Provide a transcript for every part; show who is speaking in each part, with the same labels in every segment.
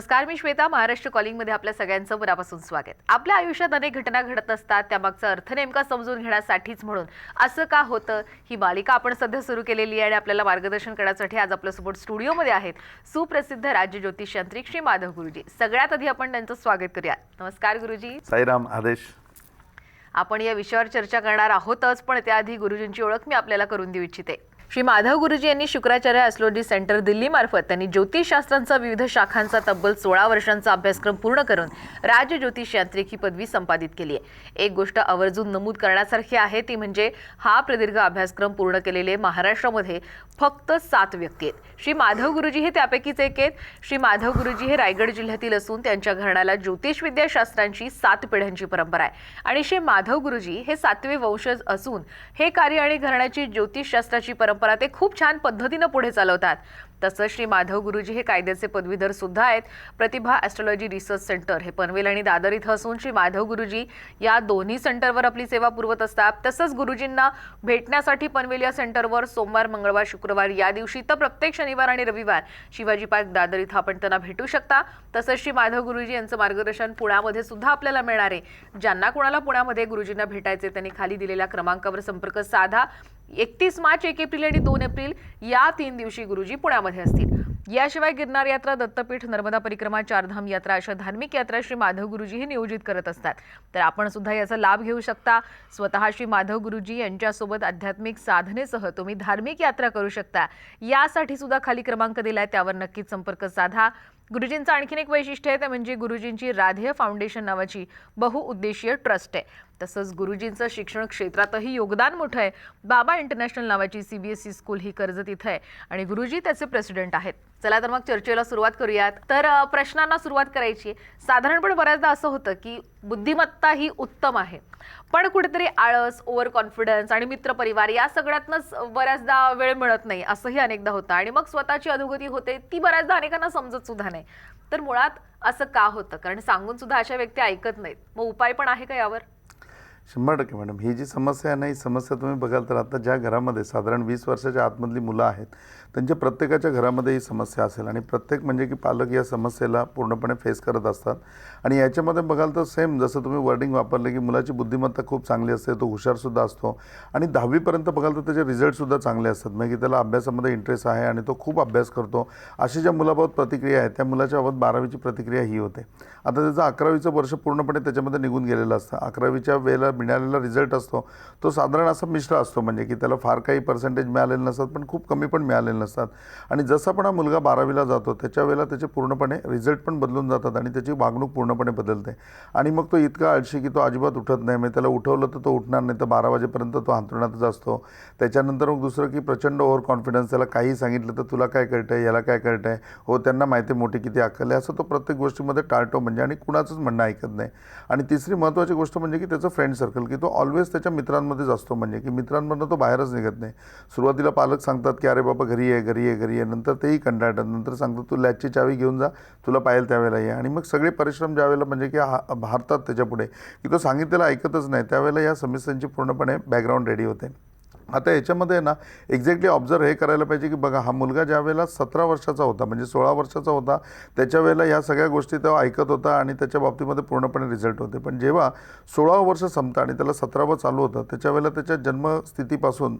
Speaker 1: नमस्कार, मी श्वेता. महाराष्ट्र कॉलिंगमध्ये आपल्या सगळ्यांचं मनापासून स्वागत. आपल्या आयुष्यात अनेक घटना घडत असतात, त्यामागचा अर्थ नेमका समजून घेण्यासाठीच म्हणून असं का होतं ही मालिका आपण सध्या सुरू केलेली आहे आणि आपल्याला मार्गदर्शन करण्यासाठी आज आपल्यासोबत स्टुडिओमध्ये आहेत सुप्रसिद्ध राज्य ज्योतिष यांत्रिक श्री माधव गुरुजी. सगळ्यात आधी आपण त्यांचं स्वागत करूया. नमस्कार गुरुजी.
Speaker 2: साईराम. आदेश.
Speaker 1: आपण या विषयावर चर्चा करणार आहोतच, पण त्याआधी गुरुजींची ओळख मी आपल्याला करून देऊ इच्छिते. श्री माधव गुरुजी यांनी शुक्राचार्य ॲस्ट्रोलॉजी सेंटर दिल्ली मार्फत त्यांनी ज्योतिषशास्त्रांचा विविध शाखांचा तब्बल 16 वर्षांचा अभ्यासक्रम पूर्ण करून राज्य ज्योतिष यांत्रिक ही पदवी संपादित केली आहे. एक गोष्ट आवर्जून नमूद करण्यासारखी आहे ती म्हणजे हा प्रदीर्घ अभ्यासक्रम पूर्ण केलेले महाराष्ट्रामध्ये फक्त 7 व्यक्ती आहेत. श्री माधव गुरुजी हे त्यापैकीच एक आहेत. श्री माधव गुरुजी हे रायगड जिल्ह्यातील असून त्यांच्या घराण्याला ज्योतिष विद्याशास्त्रांची 7 पिढ्यांची परंपरा आहे आणि श्री माधव गुरुजी हे 7वे वंशज असून हे कार्य आणि घराण्याची ज्योतिषशास्त्राची परंपरा ते खूप छान पद्धतीने पुढे चालवतात. तसंच श्री माधव गुरुजी हे कायद्याचे पदवीधर सुद्धा आहेत. प्रतिभा ॲस्ट्रोलॉजी रिसर्च सेंटर हे पनवेल आणि दादर इथं असून श्री माधव गुरुजी या दोन्ही सेंटरवर आपली सेवा पुरवत असतात. तसंच गुरुजींना भेटण्यासाठी पनवेल या सेंटरवर सोमवार, मंगळवार, शुक्रवार या दिवशी तर प्रत्येक शनिवार आणि रविवार शिवाजी पार्क दादर इथं आपण त्यांना भेटू शकता. तसंच श्री माधव गुरुजी यांचं मार्गदर्शन पुण्यामध्ये सुद्धा आपल्याला मिळणार आहे. ज्यांना कोणाला पुण्यामध्ये गुरुजींना भेटायचे त्यांनी खाली दिलेल्या क्रमांकावर संपर्क साधा. 31 मार्च, 1 एप्रिल आणि 2 एप्रिल या 3 दिवशी गुरुजी पुण्यामध्ये असतील. याशिवाय गिरनार यात्रा, दत्तपीठ, नर्मदा परिक्रमा, चारधाम यात्रा अशा धार्मिक यात्रा श्री माधव गुरुजी हे नियोजित करत असतात. तर आपण सुद्धा याचा लाभ घेऊ शकता. स्वतः श्री माधव गुरुजी यांच्यासोबत आध्यात्मिक साधनेसह तुम्ही धार्मिक यात्रा करू शकता. यासाठी सुद्धा खाली क्रमांक दिलाय, त्यावर नक्कीच संपर्क साधा. गुरुजींचं आणखीन एक वैशिष्ट्य आहे ते म्हणजे गुरुजींची राधेय फाउंडेशन नावाची बहुउद्देशीय ट्रस्ट आहे. तसंच गुरुजींचं शिक्षण क्षेत्रातही योगदान मोठं आहे. बाबा इंटरनॅशनल नावाची CBSE स्कूल ही कर्जत इथं आहे आणि गुरुजी त्याचे प्रेसिडेंट आहेत. चला तर मग चर्चेला सुरुवात करूयात. तर प्रश्नांना सुरुवात करायची. साधारणपणे बऱ्याचदा असं होतं की बुद्धिमत्ता ही उत्तम आहे, पण कुठेतरी आळस, ओव्हर कॉन्फिडन्स आणि मित्रपरिवार या सगळ्यातनंच बऱ्याचदा वेळ मिळत नाही असंही अनेकदा होतं आणि मग स्वतःची अधोगती होते, ती बऱ्याचदा अनेकांना समजत सुद्धा नाही. तर मुळात असं का होतं? कारण सांगून सुद्धा अशा व्यक्ती ऐकत नाहीत. मग उपाय पण आहे का यावर?
Speaker 2: 100% मॅडम. ही जी समस्या आहे ना, ही समस्या तुम्ही बघाल तर आता ज्या घरामध्ये साधारण 20 वर्षाच्या आतमधली मुलं आहेत त्यांच्या प्रत्येकाच्या घरामध्ये ही समस्या असेल आणि प्रत्येक म्हणजे की पालक या समस्येला पूर्णपणे फेस करत असतात. आणि याच्यामध्ये बघाल तर सेम जसं तुम्ही वर्डिंग वापरलं की मुलाची बुद्धिमत्ता खूप चांगली असते, तो हुशारसुद्धा असतो आणि 10वीपर्यंत बघाल तर त्याचे रिझल्टसुद्धा चांगले असतात, म्हणजे की त्याला अभ्यासामध्ये इंटरेस्ट आहे आणि तो खूप अभ्यास करतो. अशी ज्या मुलाबाबत प्रतिक्रिया आहे त्या मुलाच्या बाबत 12वीची प्रतिक्रिया ही होते. आता त्याचं 11वीचं वर्ष पूर्णपणे त्याच्यामध्ये निघून गेलेलं असतं. 11वीच्या वेळेला मिळालेला रिझल्ट असतो तो साधारण असा मिश्र असतो, म्हणजे की त्याला फार काही पर्सेंटेज मिळालेले नसतात पण खूप कमी पण मिळालेले नसतात. आणि जसा पण हा मुलगा 12वीला जातो त्याच्या वेळेला त्याचे पूर्णपणे रिझल्ट पण बदलून जातात आणि त्याची वागणूक पूर्णपणे बदलते. आणि मग तो इतका आळशी की तो अजिबात उठत नाही. म्हणजे त्याला उठवलं तर तो उठणार नाही, तर 12 वाजेपर्यंत तो अंथरुणातच असतो. त्याच्यानंतर मग दुसरं की प्रचंड ओव्हर कॉन्फिडन्स. त्याला काही सांगितलं तर तुला काय कळतं आहे, याला काय कळतं आहे, हो त्यांना माहिती मोठी किती अक्कल आहे, असं तो प्रत्येक गोष्टीमध्ये टाळतो म्हणजे आणि कुणाचंच म्हणणं ऐकत नाही. आणि तिसरी महत्त्वाची गोष्ट म्हणजे की त्याचं फ्रेंड सर्कल, की तो ऑलवेज त्याच्या मित्रांमध्येच असतो, म्हणजे की मित्रांमधून तो बाहेरच निघत नाही. सुरुवातीला पालक सांगतात की अरे बाबा घरी आहे घरी आहे घरी आहे, नंतर तेही कंटाळतात. नंतर सांगतात तू लॅचची चावी घेऊन जा, तुला पाहिजे त्यावेळेला ये. आणि मग सगळे परिश्रम ज्यावेळेला म्हणजे की भारतात त्याच्यापुढे की तो सांगितलेला ऐकतच नाही, त्यावेळेला या समस्यांची पूर्णपणे बॅकग्राऊंड रेडी होते. आता याच्यामध्ये ना एक्झॅक्टली ऑब्झर्व हे करायला पाहिजे की बघा, हा मुलगा ज्या वेळेला 17 वर्षाचा होता म्हणजे 16 वर्षाचा होता त्याच्या वेळेला ह्या सगळ्या गोष्टी तो ऐकत होता आणि त्याच्या बाबतीमध्ये पूर्णपणे रिझल्ट होते. पण जेव्हा 16वं वर्ष संपतं आणि त्याला 17वं चालू होतं त्याच्या वेळेला त्याच्या जन्मस्थितीपासून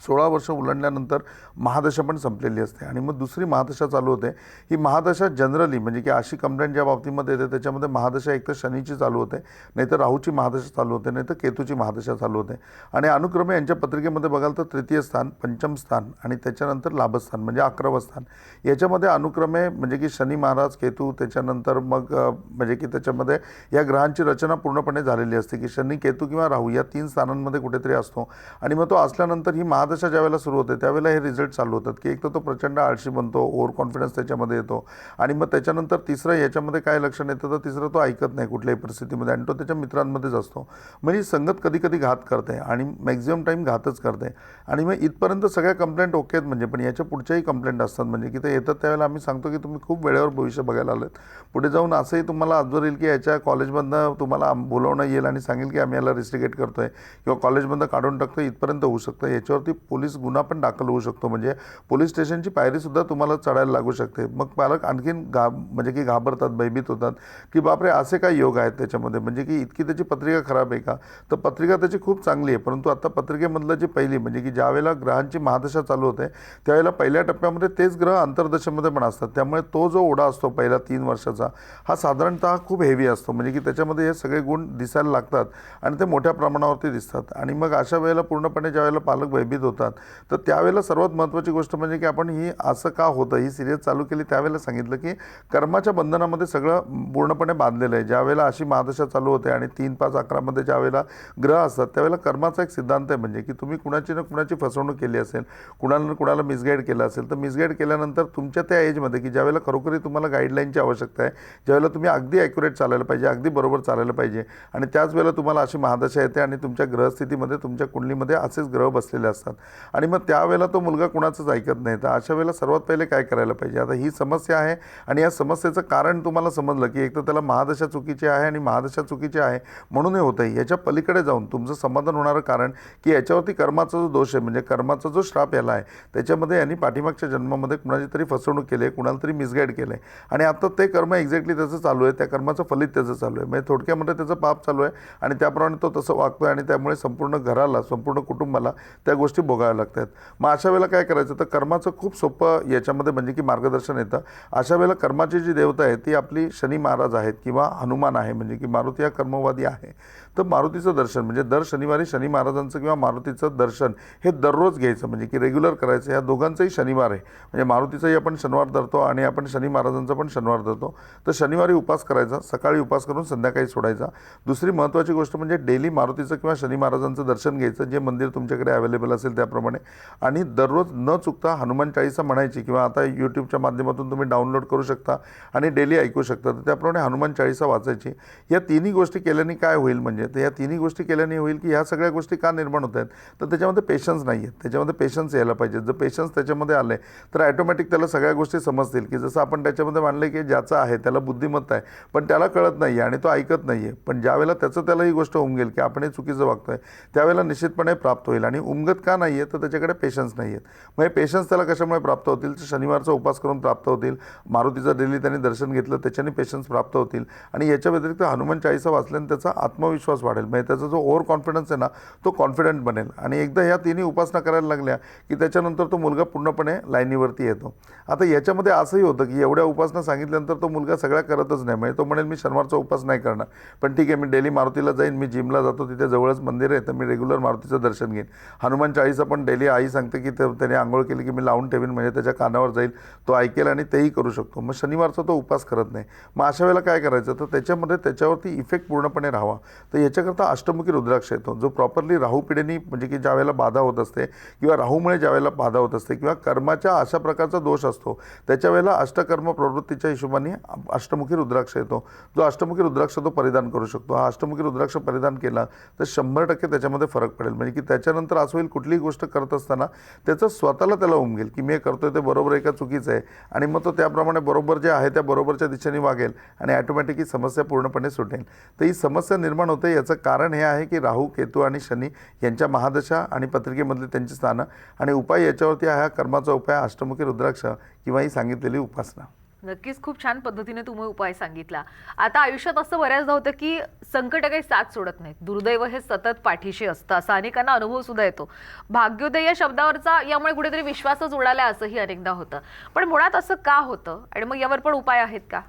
Speaker 2: 16 वर्ष उलटल्यानंतर महादशा पण संपलेली असते आणि मग दुसरी महादशा चालू होते. ही महादशा जनरली म्हणजे की अशी कंप्लेंट ज्या बाबतीमध्ये येते त्याच्यामध्ये महादशा एक तर शनीची चालू होते, नाहीतर राहूची महादशा चालू होते, नाहीतर केतूची महादशा चालू होते. आणि अनुक्रमे यांच्या पत्रिकेमध्ये बघाल तर 3य स्थान, 5म स्थान आणि त्याच्यानंतर लाभस्थान म्हणजे 11वं स्थान. याच्यामध्ये अनुक्रमे म्हणजे की शनी महाराज, केतू, त्याच्यानंतर मग म्हणजे की त्याच्यामध्ये या ग्रहांची रचना पूर्णपणे झालेली असते की शनी, केतू किंवा राहू या 3 स्थानांमध्ये कुठेतरी असतो. आणि मग तो असल्यानंतर ही महादशा ज्यावेळेला सुरू होते त्यावेळेला हे रिझल्ट चालू होतात की एक तर तो प्रचंड आळशी बनतो, ओव्हर कॉन्फिडन्स त्याच्यामध्ये येतो आणि मग त्याच्यानंतर तिसरं याच्यामध्ये काय लक्षण येतं तर तिसरं तो ऐकत नाही कुठल्याही परिस्थितीमध्ये आणि तो त्याच्या मित्रांमध्येच असतो. म्हणजे संगत कधी कधी घात करते आणि मॅक्झिमम टाईम घातच करते. आणि मग इथपर्यंत सगळ्या कंप्लेंट ओके आहेत, म्हणजे पण याच्या पुढच्याही कंप्लेंट असतात म्हणजे की ते येतात त्यावेळेला आम्ही सांगतो की तुम्ही खूप वेळेवर भविष्य बघायला आलेत. पुढे जाऊन असंही तुम्हाला ऑब्झर्व येईल की याच्या कॉलेजमधनं तुम्हाला बोलवणं येईल आणि सांगेल की आम्ही याला रिस्ट्रिकेट करतो आहे किंवा कॉलेजमधनं काढून टाकतो, इथपर्यंत होऊ शकतं. याच्यावरती पोलीस गुन्हा पण दाखल होऊ शकतो, म्हणजे पोलीस स्टेशनची पायरीसुद्धा तुम्हाला चढायला लागू शकते. मग पालक आणखीन म्हणजे की घाबरतात, भयभीत होतात की बापरे असे काय योग आहेत त्याच्यामध्ये, म्हणजे की इतकी त्याची पत्रिका खराब आहे का. तर पत्रिका त्याची खूप चांगली आहे, परंतु आता पत्रिकेमधलं जी पहिली म्हणजे की ज्यावेळेला ग्रहांची महादशा चालू होते त्यावेळेला पहिल्या टप्प्यामध्ये तेच ग्रह अंतर्दशेमध्ये पण असतात. त्यामुळे तो जो ओढा असतो पहिला 3 वर्षाचा हा साधारणतः खूप हेवी असतो, म्हणजे की त्याच्यामध्ये हे सगळे गुण दिसायला लागतात आणि ते मोठ्या प्रमाणावरती दिसतात. आणि मग अशा वेळेला पूर्णपणे ज्यावेळेला पालक भयभीत होतात तर त्यावेळेला सर्वात महत्त्वाची गोष्ट म्हणजे की आपण ही असं का होतं ही सिरियल चालू केली त्यावेळेला सांगितलं की कर्माच्या बंधनामध्ये सगळं पूर्णपणे बांधलेलं आहे. ज्यावेळेला अशी महादशा चालू होते आणि 3, 5, 11मध्ये ज्यावेळेला ग्रह असतात त्यावेळेला कर्माचा एक सिद्धांत आहे, म्हणजे की तुम्ही कुणाची ना कुणाची फसवणूक केली असेल, कुणाला ना कुणाला मिसगाईड केलं असेल, तर मिसगाईड केल्यानंतर तुमच्या त्या एजमध्ये की ज्यावेळेला खरोखरी तुम्हाला गाईडलाईनची आवश्यकता आहे, ज्यावेळेला तुम्ही अगदी ॲक्युरेट चालायला पाहिजे, अगदी बरोबर चालायला पाहिजे आणि त्याच वेळेला तुम्हाला अशी महादशा येते आणि तुमच्या ग्रहस्थितीमध्ये तुमच्या कुंडलीमध्ये असेच ग्रह बसलेले असतात आणि मग त्यावेळेला तो मुलगा कुणाचंच ऐकत नाही. तर अशा वेळेला सर्वात पहिले काय करायला पाहिजे. आता ही समस्या आहे आणि या समस्येचं कारण तुम्हाला समजलं की एक तर त्याला महादशा चुकीची आहे आणि महादशा चुकीची आहे म्हणून हे होतं आहे. याच्या पलीकडे जाऊन तुमचं समाधान होणारं कारण की याच्यावरती कर्माचा जो दोष आहे, म्हणजे कर्माचा जो श्राप याला आहे, त्याच्यामध्ये यांनी पाठीमागच्या जन्मामध्ये कुणाची तरी फसवणूक केली आहे, कुणाला तरी मिसगाईड केलं आहे आणि आता ते कर्म एक्झॅक्टली त्याचं चालू आहे, त्या कर्माचं फलित त्याचं चालू आहे. म्हणजे थोडक्यामध्ये त्याचं पाप चालू आहे आणि त्याप्रमाणे तो तसं वागतो आहे आणि त्यामुळे संपूर्ण घराला, संपूर्ण कुटुंबाला त्या गोष्टी भोगाव्या लागतात. मग अशा वेळेला काय करायचं, तर कर्माचं खूप सोपं याच्यामध्ये म्हणजे की मार्गदर्शन येतं. अशा वेळेला कर्माची जी देवता आहे ती आपली शनी महाराज आहेत किंवा हनुमान आहे, म्हणजे की मारुती हा कर्मवादी आहे. तर मारुतीचं दर्शन म्हणजे दर शनिवारी शनी महाराजांचं किंवा मारुतीचं दर्शन हे दररोज घ्यायचं, म्हणजे की रेग्युलर करायचं. या दोघांचंही शनिवार आहे, म्हणजे मारुतीचाही आपण शनिवार धरतो आणि आपण शनी महाराजांचा पण शनिवार धरतो. तर शनिवारी उपास करायचा, सकाळी उपास करून संध्याकाळी सोडायचा. दुसरी महत्त्वाची गोष्ट म्हणजे डेली मारुतीचं किंवा शनी महाराजांचं दर्शन घ्यायचं, जे मंदिर तुमच्याकडे अवेलेबल असेल त्याप्रमाणे, आणि दररोज न चुकता हनुमान चाळीसा म्हणायची किंवा आता यूट्यूबच्या माध्यमातून तुम्ही डाउनलोड करू शकता आणि डेली ऐकू शकता. तर त्याप्रमाणे हनुमान चाळीसा वाचायची. या तिन्ही गोष्टी केल्याने काय होईल, म्हणजे तर या तिन्ही गोष्टी केल्याने होईल की ह्या सगळ्या गोष्टी का निर्माण होत आहेत, तर त्याच्यामध्ये पेशन्स नाही आहेत. त्याच्यामध्ये पेशन्स यायला पाहिजे. जर पेशन्स त्याच्यामध्ये आले तर ॲटोमॅटिक त्याला सगळ्या गोष्टी समजतील, की जसं आपण त्याच्यामध्ये मानलं की ज्याचं आहे त्याला बुद्धिमत्ता आहे पण त्याला कळत नाही आहे आणि तो ऐकत नाही आहे, पण ज्यावेळेला त्याला ही गोष्ट उमगेल की आपण हे चुकीचं वागतो आहे त्यावेळेला निश्चितपणे प्राप्त होईल. आणि उमगत का नाही आहे, तर त्याच्याकडे पेशन्स नाही आहेत. मग हे पेशन्स त्याला कशामुळे प्राप्त होतील, तर शनिवारचा उपास करून प्राप्त होतील, मारुतीचं डेली त्यांनी दर्शन घेतलं त्याच्याने पेशन्स प्राप्त होतील आणि याच्या व्यतिरिक्त हनुमान चाळीसा वाचल्याने त्याचा आत्मविश्वास वाढेल, म्हणजे त्याचा जो ओव्हर कॉन्फिडन्स आहे ना तो कॉन्फिडंट बनेल. आणि एकदा ह्या तिन्ही उपासना करायला लागल्या की त्याच्यानंतर तो मुलगा पूर्णपणे लाईनीवरती येतो. आता याच्यामध्ये असंही होतं की एवढ्या उपासना सांगितल्यानंतर तो मुलगा सगळ्या करतच नाही, म्हणजे तो म्हणेल मी शनिवारचा उपास नाही करणार, पण ठीक आहे मी डेली मारुतीला जाईन, मी जिमला जातो तिथे जवळच मंदिर आहे तर मी रेग्युलर मारुतीचं दर्शन घेईन. हनुमान चाळीसा पण डेली आई सांगते की त्याने आंघोळ केली की मी लावून ठेवीन, म्हणजे त्याच्या कानावर जाईल, तो ऐकेल आणि तेही करू शकतो. मग शनिवारचा तो उपास करत नाही. मग अशा वेळेला काय करायचं, तर त्याच्यामध्ये त्याच्यावरती इफेक्ट पूर्णपणे राहावा तर याच्याकरता अष्टमुखी रुद्राक्ष येतो, जो प्रॉपरली राहू पिढीनी म्हणजे की ज्या वेळेला बाधा होत असते किंवा राहूमुळे ज्या वेळेला बाधा होत असते किंवा कर्माच्या अशा प्रकारचा दोष असतो त्याच्या वेळेला अष्टकर्म प्रवृत्तीच्या हिशोबाने अष्टमुखी रुद्राक्ष येतो. जो अष्टमुखी रुद्राक्ष तो परिधान करू शकतो. हा अष्टमुखी रुद्राक्ष परिधान केला तर 100% त्याच्यामध्ये फरक पडेल, म्हणजे की त्याच्यानंतर असं होईल कुठलीही गोष्ट करत असताना त्याचं स्वतःला त्याला उमगेल की मी करतोय ते बरोबर आहे का चुकीचं आहे, आणि मग तो त्याप्रमाणे बरोबर जे आहे त्या बरोबरच्या दिशेने वागेल आणि ॲटोमॅटिक ही समस्या पूर्णपणे सुटेल. तर ही समस्या निर्माण होते याचं कारण हे आहे की राहू, केतू आणि शनी यांच्या महादशा आणि पत्रिकेमधली त्यांची स्थानं, आणि उपाय याच्यावरती आहे हा कर्माचा उपाय अष्टमुखी रुद्राक्ष किंवा ही सांगितलेली उपासना.
Speaker 1: नक्कीच खूप छान पद्धतीने तुम्ही उपाय सांगितला. आता आयुष्यात असं बऱ्याचदा होतं की संकट काही साथ सोडत नाहीत, दुर्दैव हे सतत पाठीशी असतं, असा अनेकांना अनुभव सुद्धा येतो. भाग्योदय या शब्दावरचा यामुळे कुठेतरी विश्वासच उडाला असंही अनेकदा होतं. पण मुळात असं का होतं आणि मग यावर पण उपाय आहेत का?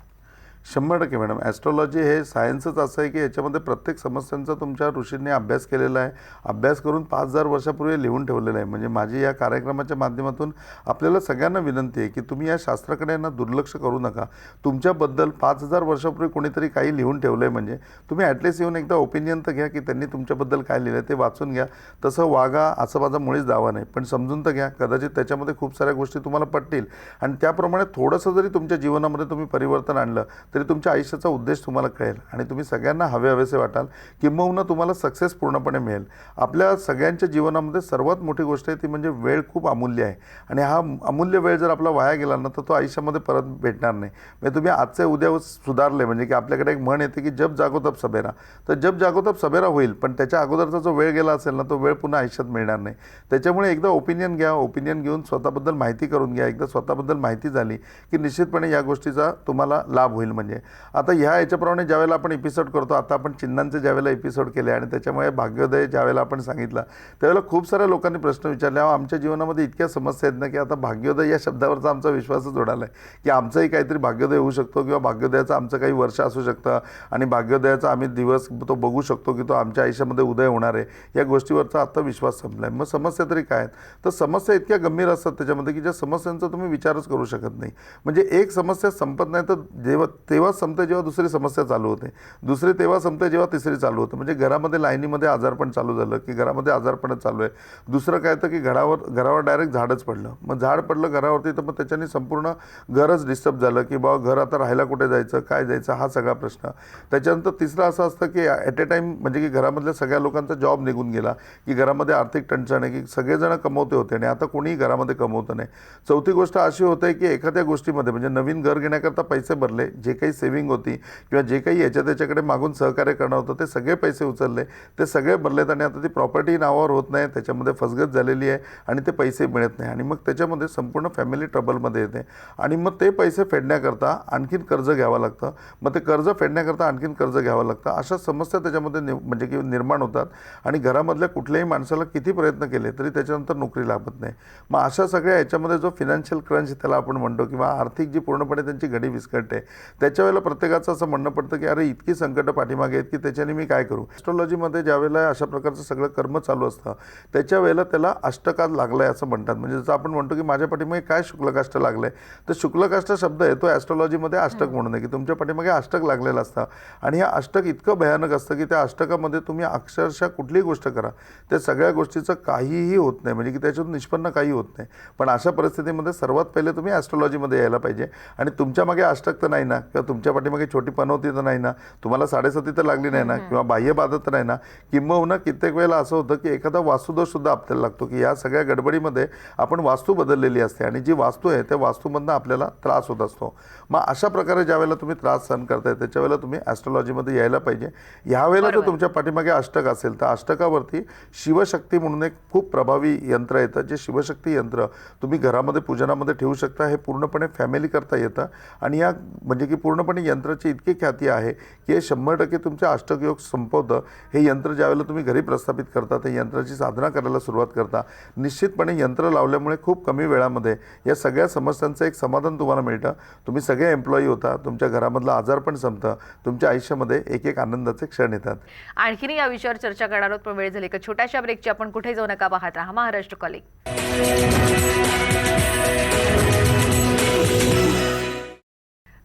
Speaker 2: 100% मॅडम. ॲस्ट्रॉलॉजी हे सायन्सच असं आहे की याच्यामध्ये प्रत्येक समस्यांचा तुमच्या ऋषींनी अभ्यास केलेला आहे. अभ्यास करून 5000 वर्षापूर्वी लिहून ठेवलेलं आहे. म्हणजे माझी या कार्यक्रमाच्या माध्यमातून आपल्याला सगळ्यांना विनंती आहे की तुम्ही या शास्त्राकडे ना दुर्लक्ष करू नका. तुमच्याबद्दल 5000 वर्षापूर्वी कोणीतरी काही लिहून ठेवलं आहे, म्हणजे तुम्ही ॲटलिस्ट येऊन एकदा ओपिनियन तर घ्या की त्यांनी तुमच्याबद्दल काय लिहिलं आहे, ते वाचून घ्या. तसं वागा असं माझा मुळीच दावा नाही, पण समजून तर घ्या. कदाचित त्याच्यामध्ये खूप साऱ्या गोष्टी तुम्हाला पटतील आणि त्याप्रमाणे थोडंसं जरी तुमच्या जीवनामध्ये तुम्ही परिवर्तन आणलं तरी तुमच्या आयुष्याचा उद्देश तुम्हाला कळेल आणि तुम्ही सगळ्यांना हवेसे वाटाल, किंबहुना तुम्हाला सक्सेस पूर्णपणे मिळेल. आपल्या सगळ्यांच्या जीवनामध्ये सर्वात मोठी गोष्ट आहे ती म्हणजे वेळ खूप अमूल्य आहे आणि हा अमूल्य वेळ जर आपला वाया गेला ना तर तो आयुष्यामध्ये परत भेटणार नाही. म्हणजे तुम्ही आजचे उद्या सुधारले म्हणजे की आपल्याकडे एक म्हण येते की जब जागो तब सबेरा. तर जब जागो तब सबेरा होईल, पण त्याच्या अगोदरचा जो वेळ गेला असेल ना तो वेळ पुन्हा आयुष्यात मिळणार नाही. त्याच्यामुळे एकदा ओपिनियन घ्या, ओपिनियन घेऊन स्वतःबद्दल माहिती करून घ्या. एकदा स्वतःबद्दल माहिती झाली की निश्चितपणे या गोष्टीचा तुम्हाला लाभ होईल. म्हणजे आता याच्याप्रमाणे ज्यावेळेला आपण एपिसोड करतो, आता आपण चिन्हांचे ज्यावेळेला एपिसोड केले आणि त्याच्यामुळे भाग्योदय ज्यावेळेला आपण सांगितलं त्यावेळेला खूप साऱ्या लोकांनी प्रश्न विचारले, आमच्या जीवनामध्ये इतक्या समस्या आहेत ना की आता भाग्योदय या शब्दावरचा आमचा विश्वासच उडाला आहे की आमचंही काहीतरी भाग्योदय होऊ शकतो किंवा भाग्योदयाचं आमचं काही वर्ष असू शकतं आणि भाग्योदयाचा आम्ही दिवस तो बघू शकतो की तो आमच्या आयुष्यामध्ये उदय होणार आहे. या गोष्टीवरचा आता विश्वास संपला आहे. मग समस्या तरी काय आहेत? तर समस्या इतक्या गंभीर असतात त्याच्यामध्ये की ज्या समस्यांचा तुम्ही विचारच करू शकत नाही. म्हणजे एक समस्या संपत नाही तर तेव्हा संपते जेव्हा दुसरी समस्या चालू होते, दुसरी तेव्हा संपते जेव्हा तिसरी चालू होते. म्हणजे घरामध्ये लाईनीमध्ये आजारपण चालू झालं की घरामध्ये आजारपणच चालू आहे. दुसरं काय तर की घरावर डायरेक्ट झाडच पडलं. मग झाड पडलं घरावरती तर मग त्याच्याने संपूर्ण घरच डिस्टर्ब झालं की बाबा घर आता राहायला कुठे जायचं, काय जायचं, हा सगळा प्रश्न. त्याच्यानंतर तिसरं असं असतं की ॲट ए टाईम म्हणजे की घरामधल्या सगळ्या लोकांचा जॉब निघून गेला की घरामध्ये आर्थिक टंचण आहे की सगळेजण कमवते होते आणि आता कोणीही घरामध्ये कमवतं नाही. चौथी गोष्ट अशी होते की एखाद्या गोष्टीमध्ये म्हणजे नवीन घर घेण्याकरता पैसे भरले, जे काही सेव्हिंग होती किंवा जे काही त्याच्याकडे मागून सहकार्य करणं होतं ते सगळे पैसे उचलले, ते सगळे भरलेत आणि आता ती प्रॉपर्टी नावावर होत नाही, त्याच्यामध्ये फसगत झालेली आहे आणि ते पैसे मिळत नाही आणि मग त्याच्यामध्ये संपूर्ण फॅमिली ट्रबलमध्ये येते आणि मग ते पैसे फेडण्याकरता आणखीन कर्ज घ्यावं लागतं. मग ते कर्ज फेडण्याकरता आणखीन कर्ज घ्यावं लागतं. अशा समस्या त्याच्यामध्ये म्हणजे की निर्माण होतात आणि घरामधल्या कुठल्याही माणसाला किती प्रयत्न केले तरी त्याच्यानंतर नोकरी लागत नाही. मग अशा सगळ्या याच्यामध्ये जो फिनान्शियल क्रंच त्याला आपण म्हणतो किंवा आर्थिक जी पूर्णपणे त्यांची घडी विस्कटते, त्याच्या वेळेला प्रत्येकाचं असं म्हणणं पडतं की अरे इतकी संकटं पाठीमागे आहेत की त्याच्याने मी काय करू. ॲस्ट्रॉलॉजीमध्ये ज्यावेळेला अशा प्रकारचं सगळं कर्म चालू असतं त्याच्या वेळेला त्याला अष्टकात लागलं आहे असं म्हणतात. म्हणजे जसं आपण म्हणतो की माझ्या पाठीमागे काय शुक्लकाष्ट लागलं आहे, तर शुक्लकाष्ट शब्द आहे तो ॲस्ट्रॉलॉजीमध्ये अष्टक म्हणून आहे की तुमच्या पाठीमागे अष्टक लागलेलं असतं आणि हे अष्टक इतकं भयानक असतं की त्या अष्टकामध्ये तुम्ही अक्षरशः कुठलीही गोष्ट करा त्या सगळ्या गोष्टीचं काहीही होत नाही, म्हणजे की त्याच्यातून निष्पन्न काही होत नाही. पण अशा परिस्थितीमध्ये सर्वात पहिले तुम्ही ॲस्ट्रॉलॉजीमध्ये यायला पाहिजे आणि तुमच्या मागे अष्टक तर नाही ना किंवा तुमच्या पाठीमागे छोटी पनवती तर नाही ना, तुम्हाला 7.5 तर लागली नाही ना किंवा बाह्य बाधा तर नाही ना. किंबहुना कित्येक वेळेला असं होतं की एखादा वास्तुदोषसुद्धा आपल्याला लागतो की या सगळ्या गडबडीमध्ये आपण वास्तू बदललेली असते आणि जी वास्तू आहे त्या वास्तूमधनं आपल्याला त्रास होत असतो. मग अशा प्रकारे ज्या वेळेला तुम्ही त्रास सहन करताय त्याच्या वेळेला तुम्ही ॲस्ट्रॉलॉजीमध्ये यायला पाहिजे. ह्यावेळेला जर तुमच्या पाठीमागे अष्टक असेल तर अष्टकावरती शिवशक्ती म्हणून एक खूप प्रभावी यंत्र येतं, जे शिवशक्ती यंत्र तुम्ही घरामध्ये पूजनामध्ये ठेवू शकता. हे पूर्णपणे फॅमिली करता येतं आणि या म्हणजे की पूर्णपणे यंत्राची इतकी ख्याती आहे की हे 100% तुमचे अष्टकयोग संपवतं. हे यंत्र ज्यावेळेला तुम्ही घरी प्रस्थापित करता ते यंत्राची साधना करायला सुरुवात करता, निश्चितपणे यंत्र लावल्यामुळे खूप कमी वेळामध्ये या सगळ्या समस्यांचं एक समाधान तुम्हाला मिळतं. तुम्ही सगळे एम्प्लॉई होता, तुमच्या घरामधलं आजारपण संपतं, तुमच्या आयुष्यामध्ये एक एक आनंदाचे क्षण येतात.
Speaker 1: आणखीन या विषयावर चर्चा करणार आहोत पण वेळ झाली का छोट्याशा ब्रेकची. आपण कुठे जाऊ नका, पाहत राहा महाराष्ट्र कॉलिंग.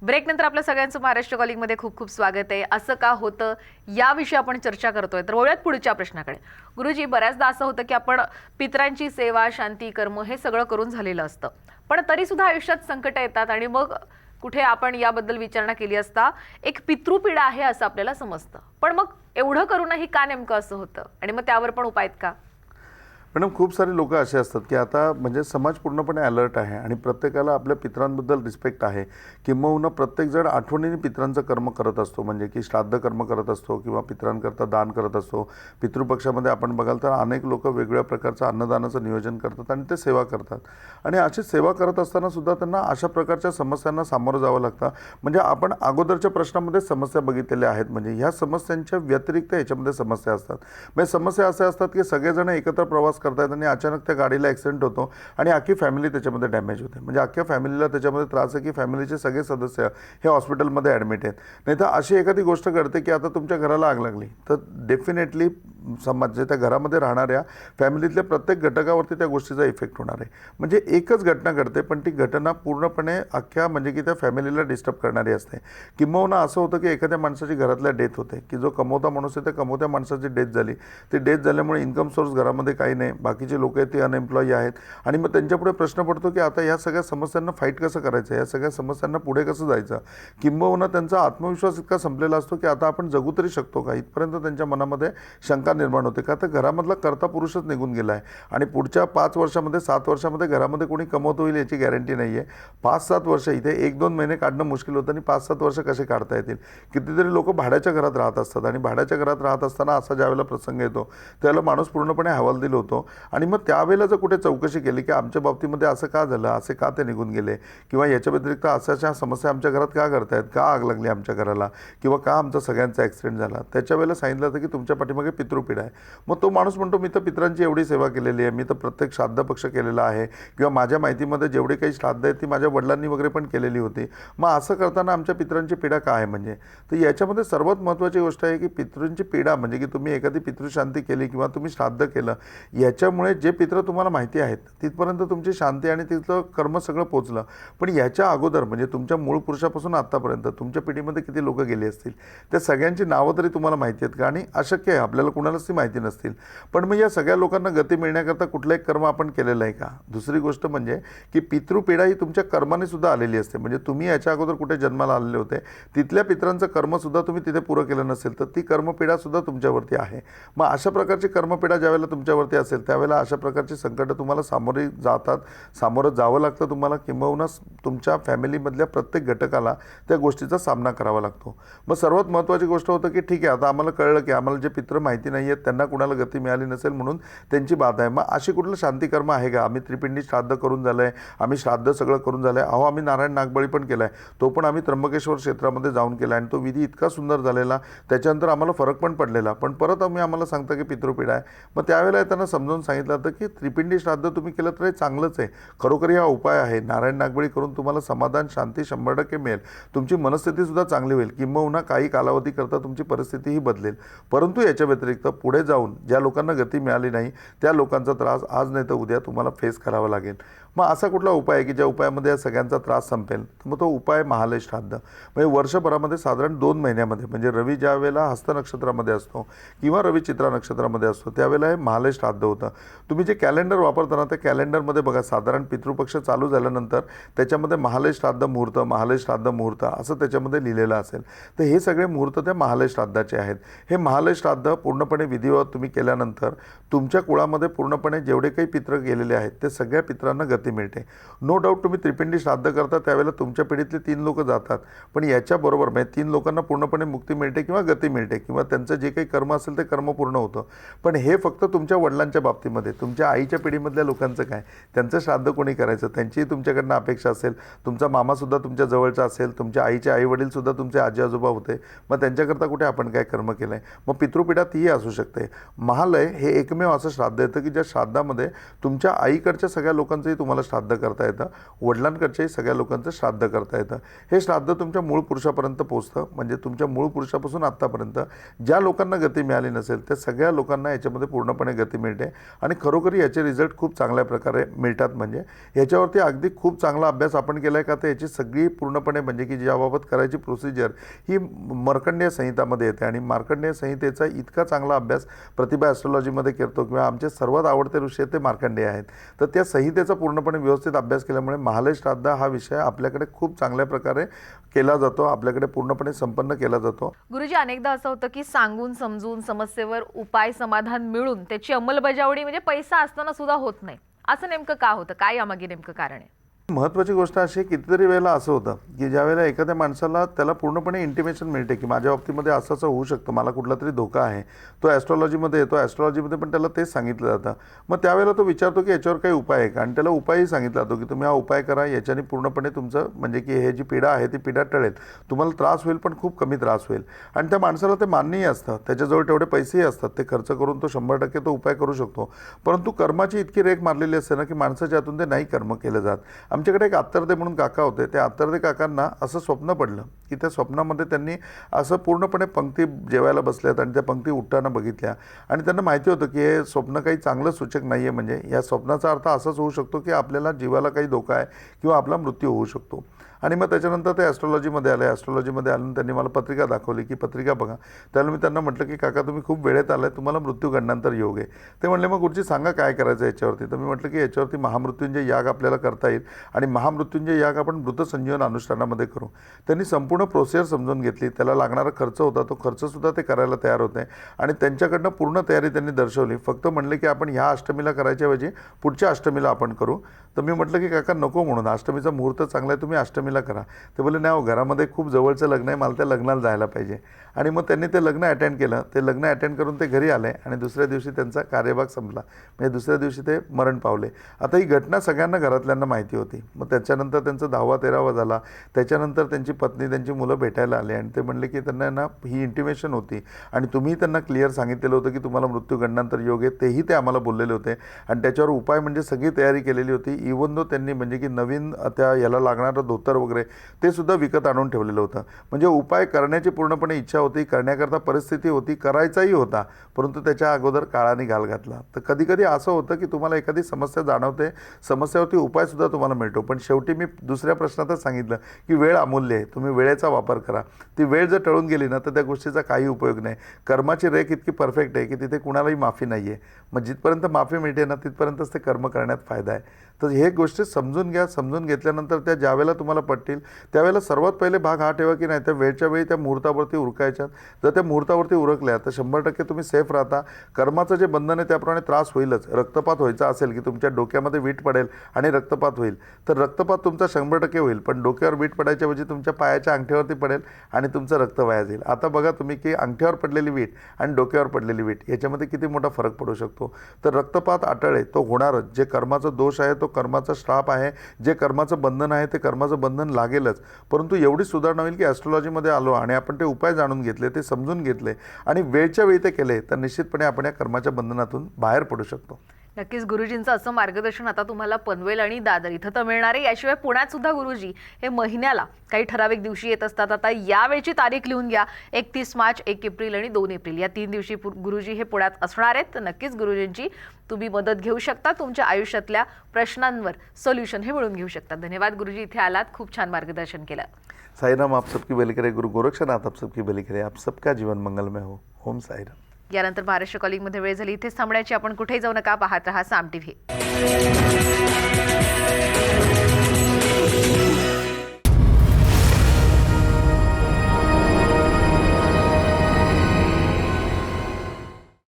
Speaker 1: ब्रेक नंतर आपल्या सगळ्यांचं महाराष्ट्र कॉलिंगमध्ये खूप खूप स्वागत आहे. असं का होतं याविषयी आपण चर्चा करतोय. तर वळूयात पुढच्या प्रश्नाकडे. गुरुजी, बऱ्याचदा असं होतं की आपण पितरांची सेवा, शांती, कर्म हे सगळं करून झालेलं असतं, पण तरी सुद्धा आयुष्यात संकट येतात आणि मग कुठे आपण याबद्दल विचारणा केली असता एक पितृपीडा आहे असं आपल्याला समजतं. पण मग एवढं करूनही का नेमकं असं होतं आणि मग त्यावर पण उपाय आहेत का?
Speaker 2: मॅडम, खूप सारे लोक असे असतात की आता म्हणजे समाज पूर्णपणे अलर्ट आहे आणि प्रत्येकाला आपल्या पितरांबद्दल रिस्पेक्ट आहे. किंबहुना प्रत्येकजण आठवणीने पितरांचं कर्म करत असतो, म्हणजे की श्राद्ध कर्म करत असतो किंवा पितरांकरता दान करत असतो. पितृपक्षामध्ये आपण बघाल तर अनेक लोक वेगवेगळ्या प्रकारचं अन्नदानाचं नियोजन करतात आणि ते सेवा करतात आणि अशी सेवा करत असताना सुद्धा त्यांना अशा प्रकारच्या समस्यांना सामोरं जावं लागतं. म्हणजे आपण अगोदरच्या प्रश्नामध्ये समस्या बघितलेल्या आहेत, म्हणजे ह्या समस्यांच्या व्यतिरिक्त ह्याच्यामध्ये समस्या असतात. म्हणजे समस्या अशा असतात की सगळेजण एकत्र प्रवास करतात आणि अचानक त्या गाडीला ॲक्सिडेंट होतो आणि अख्खी फॅमिली त्याच्यामध्ये डॅमेज होते. म्हणजे अख्ख्या फॅमिलीला त्याच्यामध्ये त्रास आहे की फॅमिलीचे सगळे सदस्य हे हॉस्पिटलमध्ये ॲडमिट आहेत. नाही तर अशी एखादी गोष्ट घडते की आता तुमच्या घराला आग लागली तर डेफिनेटली समाज त्या घरामध्ये राहणाऱ्या फॅमिलीतल्या प्रत्येक घटकावरती त्या गोष्टीचा इफेक्ट होणार आहे. म्हणजे एकच घटना घडते पण ती घटना पूर्णपणे अख्ख्या म्हणजे की त्या फॅमिलीला डिस्टर्ब करणारी असते. किंबहुना असं होतं की एखाद्या माणसाची घरातल्या डेथ होते की जो कमवता माणूस आहे त्या कमवत्या माणसाची डेथ झाली. ती डेथ झाल्यामुळे इन्कम सोर्स घरामध्ये काही नाही, बाकीचे लोक आहेत ते अनएम्प्लॉई आहेत आणि मग त्यांच्यापुढे प्रश्न पडतो की आता या सगळ्या समस्यांना फाईट कसं करायचं, या सगळ्या समस्यांना पुढे कसं जायचं. किंबहुना त्यांचा आत्मविश्वास इतका संपलेला असतो की आता आपण जगू तरी शकतो का, इथपर्यंत त्यांच्या मनामध्ये शंका निर्माण होते. का तर घरामधला कर्ता पुरुषच निघून गेला आहे आणि पुढच्या 5 वर्षामध्ये 7 वर्षामध्ये घरामध्ये कोणी कमवत होईल याची गॅरंटी नाही आहे. 5-7 वर्ष इथे 1-2 महिने काढणं मुश्किल होतं आणि 5-7 वर्ष कसे काढता येतील. कितीतरी लोक भाड्याच्या घरात राहत असतात आणि भाड्याच्या घरात राहत असताना असा ज्यावेळेला प्रसंग येतो त्यावेळेला माणूस पूर्णपणे हवालदिल होतो आणि मग त्यावेळेला जर कुठे चौकशी केली की आमच्या बाबतीमध्ये असं का झालं, असे का ते निघून गेले किंवा याच्या व्यतिरिक्त अशाच्या समस्या आमच्या घरात का करतायत, का आग लागली आमच्या घराला किंवा का आमचा सगळ्यांचा ॲक्सिडेंट झाला, त्याच्या वेळेला सांगितलं होतं की तुमच्या पाठीमागे पितृपीडा आहे. मग तो माणूस म्हणतो मी तर पितरांची एवढी सेवा केलेली आहे, मी तर प्रत्येक श्राद्ध पक्ष केलेला आहे किंवा माझ्या माहितीमध्ये जेवढी काही श्राद्ध आहेत ती माझ्या वडिलांनी वगैरे पण केलेली होती. मग असं करताना आमच्या पितरांची पीडा काय आहे म्हणजे. तर याच्यामध्ये सर्वात महत्त्वाची गोष्ट आहे की पितृंची पीडा म्हणजे की तुम्ही एखादी पितृशांती केली किंवा तुम्ही श्राद्ध केलं, याच्यामुळे जे पितृ तुम्हाला माहिती आहेत तिथपर्यंत तुमची शांती आणि तिथलं कर्म सगळं पोचलं. पण याच्या अगोदर म्हणजे तुमच्या मूळ पुरुषापासून आत्तापर्यंत तुमच्या पिढीमध्ये किती लोक गेली असतील, त्या सगळ्यांची नावं तरी तुम्हाला माहिती आहेत का. आणि अशक्य आहे आपल्याला कुणालाच ती माहिती नसतील. पण मग या सगळ्या लोकांना गती मिळण्याकरता कुठलं एक कर्म आपण केलेलं आहे का. दुसरी गोष्ट म्हणजे की पितृपीडा ही तुमच्या कर्माने सुद्धा आलेली असते. म्हणजे तुम्ही याच्या अगोदर कुठे जन्माला आलेले होते, तिथल्या पितरांचं कर्मसुद्धा तुम्ही तिथे पुरं केलं नसेल तर ती कर्मपीडासुद्धा तुमच्यावरती आहे. मग अशा प्रकारची कर्मपीडा ज्यावेळेला तुमच्यावरती असेल त्यावेळेला अशा प्रकारची संकटं तुम्हाला सामोरं जावं लागतं तुम्हाला, किंबहुना तुमच्या फॅमिलीमधल्या प्रत्येक घटकाला त्या गोष्टीचा सामना करावा लागतो. मग सर्वात महत्त्वाची गोष्ट होतं की ठीक आहे आता आम्हाला कळलं की आम्हाला जे पितृ माहिती नाही आहेत त्यांना कुणाला गती मिळाली नसेल म्हणून त्यांची बाधा आहे. मग अशी कुठलं शांतिकर्म आहे का. आम्ही त्रिपिंडी श्राद्ध करून झालं आहे, आम्ही श्राद्ध सगळं करून झालं आहे. अहो आम्ही नारायण नागबळी पण केला आहे, तो पण आम्ही त्र्यंबकेश्वर क्षेत्रामध्ये जाऊन केला आणि तो विधी इतका सुंदर झालेला, त्याच्यानंतर आम्हाला फरक पण पडलेला. पण परत आम्हाला सांगता की पितृपीडा आहे. मग त्यावेळेला त्यांना समजावून सांगितलं होतं की त्रिपिंडी श्राद्ध तुम्ही केलं तर हे चांगलंच आहे, खरोखरी हा उपाय आहे. नारायण नागबळी करून तुम्हाला समाधान शांती 100% मिळेल, तुमची मनस्थितीसुद्धा चांगली होईल, किंबहुना काही कालावधीकरता तुमची परिस्थितीही बदलेल. परंतु याच्या व्यतिरिक्त पुढे जाऊन ज्या लोकांना गती मिळाली नाही त्या लोकांचा त्रास आज नाही तर उद्या तुम्हाला फेस करावा लागेल. मग असा कुठला उपाय आहे की ज्या उपायामध्ये या सगळ्यांचा त्रास संपेल. मग तो उपाय महालय श्राद्ध. म्हणजे वर्षभरामध्ये साधारण 2 महिन्यामध्ये म्हणजे रवी ज्या वेळेला हस्त नक्षत्रामध्ये असतो किंवा रवी चित्रा नक्षत्रामध्ये असतो त्यावेळेला हे महालय श्राद्ध होतं. तुम्ही जे कॅलेंडर वापरताना त्या कॅलेंडरमध्ये बघा साधारण पितृपक्ष चालू झाल्यानंतर त्याच्यामध्ये महालय श्राद्ध मुहूर्त असं त्याच्यामध्ये लिहिलेलं असेल. तर हे सगळे मुहूर्त त्या महालय श्राद्धाचे आहेत. हे महालय श्राद्ध पूर्णपणे विधिवत तुम्ही केल्यानंतर तुमच्या कुळामध्ये पूर्णपणे जेवढे काही पितृ गेलेले आहेत ते सगळ्या पितरांना गती मिळते. नो डाऊट तुम्ही त्रिपिंडी श्राद्ध करता त्यावेळेला तुमच्या पिढीतले 3 लोक जातात, पण याच्याबरोबर म्हणजे 3 लोकांना पूर्णपणे मुक्ती मिळते किंवा गती मिळते किंवा त्यांचं जे काही कर्म असेल ते कर्म पूर्ण होतं. पण हे फक्त तुमच्या वडिलांच्या बाबतीमध्ये. तुमच्या आईच्या पिढीमधल्या लोकांचं काय, त्यांचं श्राद्ध कोणी करायचं त्यांचीही तुमच्याकडनं अपेक्षा असेल. तुमचा मामासुद्धा तुमच्या जवळचा असेल, तुमच्या आईचे आईवडीलसुद्धा तुमचे आजी आजोबा होते, मग त्यांच्याकरता कुठे आपण काय कर्म केलं आहे. मग पितृपीडा तीही असू शकते. महालय हे एकमेव असं श्राद्ध येतं की ज्या श्राद्धामध्ये तुमच्या आईकडच्या सगळ्या लोकांचंही तुम्हाला श्राद्ध करता येतं, वडिलांकडच्याही सगळ्या लोकांचं श्राद्ध करता येतं. हे श्राद्ध तुमच्या मूळ पुरुषापर्यंत पोचतं. म्हणजे तुमच्या मूळ पुरुषापासून आत्तापर्यंत ज्या लोकांना गती मिळाली नसेल त्या सगळ्या लोकांना याच्यामध्ये पूर्णपणे गती मिळते आणि खरोखरी याचे रिझल्ट खूप चांगल्या प्रकारे मिळतात. म्हणजे याच्यावरती अगदी खूप चांगला अभ्यास आपण केला आहे का तर याची सगळी पूर्णपणे म्हणजे की ज्याबाबत करायची प्रोसिजर ही मार्कंडेय संहितामध्ये येते आणि मार्कंडेय संहितेचा इतका चांगला अभ्यास प्रतिभा ॲस्ट्रॉलॉजीमध्ये करतो किंवा आमचे सर्वात आवडते ऋषी आहेत ते मार्कंडेय आहेत. तर त्या संहितेचा पूर्णपणे व्यवस्थित अभ्यास केल्यामुळे महालय श्राद्ध हा विषय आपल्याकडे खूप चांगल्या प्रकारे केला जातो, आपल्याकडे पूर्णपणे संपन्न केला जातो.
Speaker 1: गुरुजी अनेकदा असं होतं की सांगून समजून समस्येवर उपाय समाधान मिळून त्याची अंमलबजावणी म्हणजे पैसा असताना सुद्धा होत नाही. असं नेमकं का होतं, काय यामागे नेमकं कारण आहे?
Speaker 2: महत्त्वाची गोष्ट अशी कितीतरी वेळेला असं होतं की ज्या वेळेला एखाद्या माणसाला त्याला पूर्णपणे इंटिमेशन मिळते की माझ्या बाबतीमध्ये असं असं होऊ शकतं, मला कुठला तरी धोका आहे, तो ॲस्ट्रॉलॉजीमध्ये येतो, ॲस्ट्रॉलॉजीमध्ये पण त्याला तेच सांगितलं जातं. मग त्यावेळेला तो विचारतो की याच्यावर काही उपाय आहे का आणि त्याला उपायही सांगितला जातो की तुम्ही हा उपाय करा, याच्याने पूर्णपणे तुमचं म्हणजे की हे जी पीडा आहे ती पीडा टळेल, तुम्हाला त्रास होईल पण खूप कमी त्रास होईल. आणि त्या माणसाला ते मान्यही असतं, त्याच्याजवळ तेवढे पैसेही असतात, ते खर्च करून तो 100% तो उपाय करू शकतो. परंतु कर्माची इतकी रेख मारलेली असते ना की माणसाच्या हातून ते नाही कर्म केलं जात. आमच्याकडे एक आत्तरदे म्हणून काका होते, त्या आत्तरदे काकांना असं स्वप्न पडलं की त्या स्वप्नामध्ये त्यांनी असं पूर्णपणे पंक्ती जेवायला बसल्यात आणि त्या पंक्ती उठताना बघितल्या आणि त्यांना माहिती होतं की हे स्वप्न काही चांगलं सूचक नाही आहे. म्हणजे या स्वप्नाचा अर्थ असाच होऊ शकतो की आपल्याला जीवाला काही धोका आहे किंवा आपला मृत्यू होऊ शकतो. आणि मग त्याच्यानंतर ते ॲस्ट्रॉलॉजीमध्ये आले. ॲस्ट्रॉलॉजीमध्ये आल्यानं त्यांनी मला पत्रिका दाखवली की पत्रिका बघा. त्यावेळेला मी त्यांना म्हटलं की काका तुम्ही खूप वेळेत आलाय, तुम्हाला मृत्यू घडल्यानंतर योग आहे. ते म्हणले मग गुरुजी सांगा काय करायचं याच्यावरती. तर मी म्हटलं की याच्यावरती महामृत्युंजय याग आपल्याला करता येईल आणि महामृत्युंजय याग आपण मृतसंजीवन अनुष्ठानामध्ये करू. त्यांनी संपूर्ण प्रोसेस समजून घेतली. त्याला लागणारा खर्च होता तो खर्चसुद्धा ते करायला तयार होते आणि त्यांच्याकडनं पूर्ण तयारी त्यांनी दर्शवली. फक्त म्हणले की आपण ह्या अष्टमीला करायच्या ऐवजी पुढच्या अष्टमीला आपण करू. तर मी म्हटलं की काका नको म्हणून, अष्टमीचा मुहूर्त चांगला आहे, तुम्ही अष्टमीला करा. ते बोलले नाही हो, घरामध्ये खूप जवळचं लग्न आहे, मला त्या लग्नाला जायला पाहिजे. आणि मग त्यांनी ते लग्न अटेंड केलं. ते लग्न अटेंड करून ते घरी आले आणि दुसऱ्या दिवशी त्यांचा कार्यभाग संपला. म्हणजे दुसऱ्या दिवशी ते मरण पावले. आता ही घटना सगळ्यांना घरातल्यांना माहिती होती. मग त्याच्यानंतर त्यांचा 10वा 13वा झाला. त्याच्यानंतर त्यांची पत्नी त्यांची मुलं भेटायला आले आणि ते म्हणले की त्यांना ना ही इंटिमेशन होती आणि तुम्ही त्यांना क्लिअर सांगितलेलं होतं की तुम्हाला मृत्यू घडल्यानंतर योग आहे, तेही ते आम्हाला बोललेले होते आणि त्याच्यावर उपाय म्हणजे सगळी तयारी केलेली होती. इवन दो त्यांनी म्हणजे की नवीन त्या याला लागणारं धोतर वगैरे ते सुद्धा विकत आणून ठेवलेलं होतं. म्हणजे उपाय करण्याची पूर्णपणे इच्छा होती, करण्याकरता परिस्थिती होती, करायचाही होता, परंतु त्याच्या अगोदर काळाने घाल घातला. तर कधी कधी असं होतं की तुम्हाला एखादी समस्या जाणवते, समस्यावरती उपायसुद्धा तुम्हाला मिळतो, पण शेवटी मी दुसऱ्या प्रश्नातच सांगितलं की वेळ अमूल्य आहे, तुम्ही वेळेचा वापर करा. ती वेळ जर टळून गेली ना तर त्या गोष्टीचा काही उपयोग नाही. कर्माची रेख इतकी परफेक्ट आहे की तिथे कुणालाही माफी नाही आहे. मग जिथपर्यंत माफी मिळते ना तिथपर्यंतच ते कर्म करण्यात फायदा आहे. तर हे गोष्टी समजून घ्या. समजून घेतल्यानंतर त्या ज्यावेळेला तुम्हाला पटतील त्यावेळेला सर्वात पहिले भाग हा ठेवा की नाही त्या वेळच्या वेळी त्या मुहूर्तावरती उरकायच्यात. जर त्या मुहूर्तावरती उरकल्या तर 100% तुम्ही सेफ राहता. कर्माचं जे बंधन आहे त्याप्रमाणे त्रास होईलच. रक्तपात व्हायचा असेल की तुमच्या डोक्यामध्ये वीट पडेल आणि रक्तपात होईल, तर रक्तपात तुमचा 100% होईल, पण डोक्यावर वीट पडायच्या ऐवजी तुमच्या पायाच्या अंगठ्यावरती पडेल आणि तुमचं रक्त वाया जाईल. आता बघा तुम्ही की अंगठ्यावर पडलेली वीट आणि डोक्यावर पडलेली वीट याच्यामध्ये किती मोठा फरक पडू शकतो. तर रक्तपात अटळ आहे, तो होणारच. जे कर्माचा दोष आहे तो कर्माचा श्राप आहे, जे कर्माचं बंधन आहे ते कर्माचं बंधन लागेलच. परंतु एवढी सुधारणा होईल की ॲस्ट्रॉलॉजीमध्ये आलो आणि आपण ते उपाय जाणून घेतले, ते समजून घेतले आणि वेळच्या वेळी ते केले तर निश्चितपणे आपण या कर्माच्या बंधनातून बाहेर पडू शकतो.
Speaker 1: नक्कीच गुरुजींचं असं मार्गदर्शन आता तुम्हाला पनवेल आणि दादर इथं तर मिळणार आहे. याशिवाय पुण्यात सुद्धा गुरुजी हे महिन्याला काही ठराविक दिवशी येत असतात. आता यावेळची तारीख लिहून घ्या, 31 मार्च, 1 एप्रिल आणि 2 एप्रिल या 3 दिवशी गुरुजी हे पुण्यात असणार आहेत. तर नक्कीच गुरुजींची तुम्ही मदत घेऊ शकता, तुमच्या आयुष्यातल्या प्रश्नांवर सोल्युशन हे मिळवून घेऊ शकता. धन्यवाद गुरुजी, इथे आलात, खूप छान मार्गदर्शन केलं.
Speaker 2: साईराम आप सबकी भली करे. गुरु गोरक्षनाथ आप सबकी भली करे. आप सबका जीवन मंगलमय हो. ओम साईराम.
Speaker 1: यानंतर महाराष्ट्र कॉलिंगमध्ये वेळ झाली इथेच थांबण्याची. आपण कुठेही जाऊ नका, पाहत रहा साम टीव्ही.